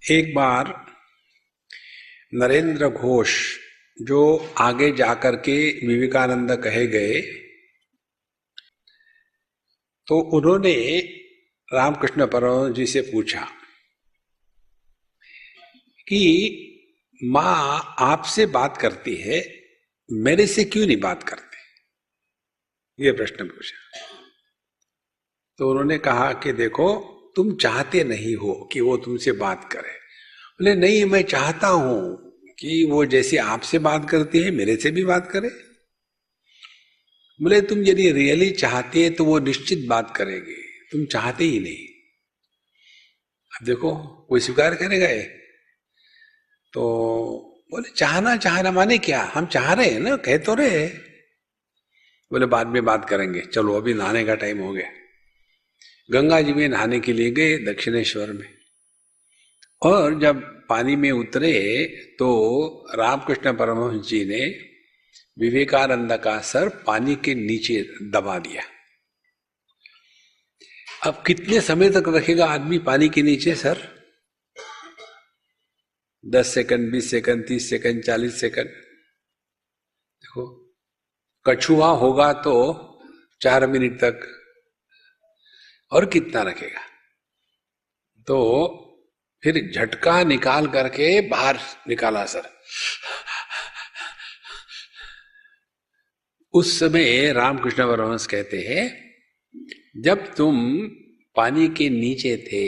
एक बार नरेंद्र घोष जो आगे जाकर के विवेकानंद कहे गए, तो उन्होंने रामकृष्ण परमहंस जी से पूछा कि माँ आपसे बात करती है, मेरे से क्यों नहीं बात करते? ये प्रश्न पूछा। तो उन्होंने कहा कि देखो, तुम चाहते नहीं हो कि वो तुमसे बात करे। बोले नहीं, मैं चाहता हूं कि वो जैसे आपसे बात करती है मेरे से भी बात करे। बोले तुम यदि रियली चाहते हैं तो वो निश्चित बात करेंगे, तुम चाहते ही नहीं। अब देखो, कोई स्वीकार करेगा ये? तो बोले चाहना माने क्या? हम चाह रहे हैं ना, कह तो रहे। बोले बाद में बात करेंगे, चलो अभी नहाने का टाइम हो गया। गंगा जी में नहाने के लिए गए दक्षिणेश्वर में, और जब पानी में उतरे तो रामकृष्ण परमहंस जी ने विवेकानंद का सर पानी के नीचे दबा दिया। अब कितने समय तक रखेगा आदमी पानी के नीचे sir? 10 second, 20 second, 30 second, 40 second. देखो, कछुआ होगा तो 4 मिनट तक, और कितना रखेगा? तो फिर झटका निकाल करके बाहर निकाला सर। उस समय रामकृष्ण परमहंस कहते हैं, जब तुम पानी के नीचे थे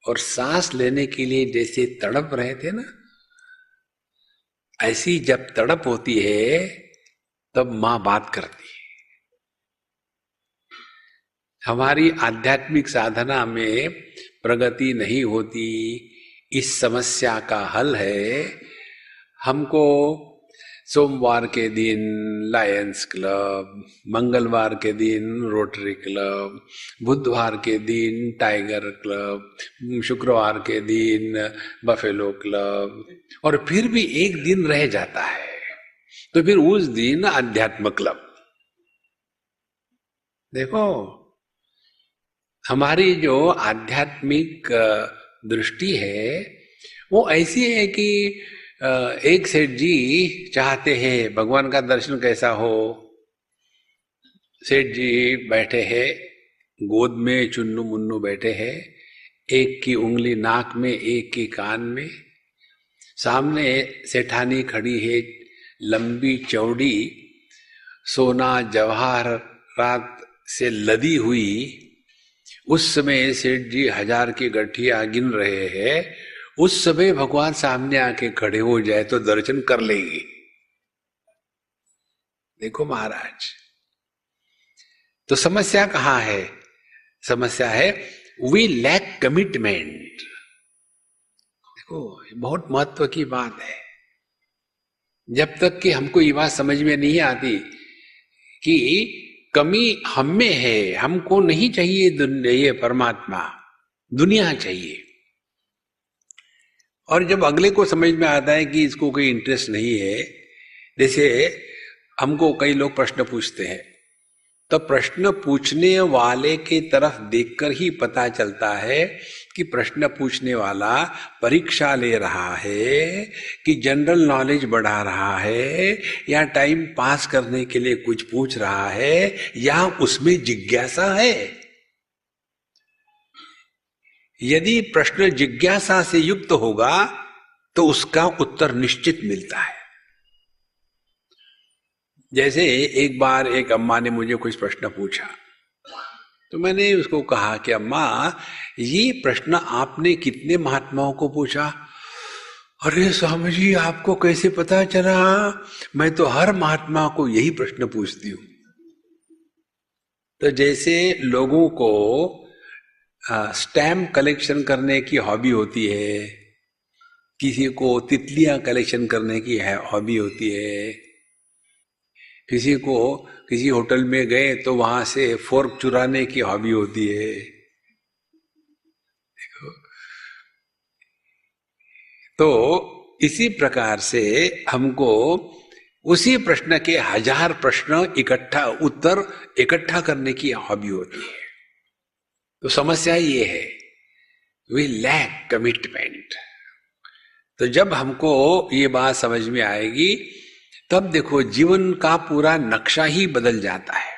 और सांस लेने के लिए जैसे तड़प रहे थे ना, ऐसी जब तड़प होती है तब मां बात करती है। हमारी आध्यात्मिक साधना में प्रगति नहीं होती, इस समस्या का हल है हमको सोमवार के दिन लायंस क्लब, मंगलवार के दिन रोटरी क्लब, बुधवार के दिन टाइगर क्लब, शुक्रवार के दिन बफेलो क्लब, और फिर भी एक दिन रह जाता है तो फिर उस दिन अध्यात्म क्लब। देखो, हमारी जो आध्यात्मिक दृष्टि है वो ऐसी है कि एक सेठ जी चाहते हैं भगवान का दर्शन कैसा हो। सेठ जी बैठे हैं, गोद में चुन्नू मुन्नू बैठे हैं, एक की उंगली नाक में, एक की कान में। सामने सेठानी खड़ी है, लंबी चौड़ी, सोना जवाहरात से लदी हुई। उस समय सेठ जी 1000 की गठिया गिन रहे हैं। उस समय भगवान सामने आके खड़े हो जाए तो दर्शन कर लेंगे। देखो महाराज, तो समस्या कहां है? समस्या है वी लैक कमिटमेंट। देखो, बहुत महत्व की बात है। जब तक कि हमको ये बात समझ में नहीं आती कि कमी हम में है, हमको नहीं चाहिए ये परमात्मा, दुनिया चाहिए। और जब अगले को समझ में आता है कि इसको कोई इंटरेस्ट नहीं है, जैसे हमको कई लोग प्रश्न पूछते हैं, तो प्रश्न पूछने वाले के तरफ देखकर ही पता चलता है कि प्रश्न पूछने वाला परीक्षा ले रहा है कि जनरल नॉलेज बढ़ा रहा है, या टाइम पास करने के लिए कुछ पूछ रहा है, या उसमें जिज्ञासा है। यदि प्रश्न जिज्ञासा से युक्त होगा तो उसका उत्तर निश्चित मिलता है। जैसे एक बार एक अम्मा ने मुझे कुछ प्रश्न पूछा, तो मैंने उसको कहा कि अम्मा, ये प्रश्न आपने कितने महात्माओं को पूछा? अरे स्वामी जी, आपको कैसे पता चला? मैं तो हर महात्मा को यही प्रश्न पूछती हूं। तो जैसे लोगों को स्टैम्प कलेक्शन करने की हॉबी होती है, किसी को तितलियां कलेक्शन करने की हॉबी होती है, किसी को किसी होटल में गए तो वहां से फोर्क चुराने की हॉबी होती है। देखो, तो इसी प्रकार से हमको उसी प्रश्न के 1000 प्रश्न उत्तर इकट्ठा करने की हॉबी होती है। तो समस्या ये है, वी लैक कमिटमेंट। तो जब हमको ये बात समझ में आएगी, तब देखो जीवन का पूरा नक्शा ही बदल जाता है।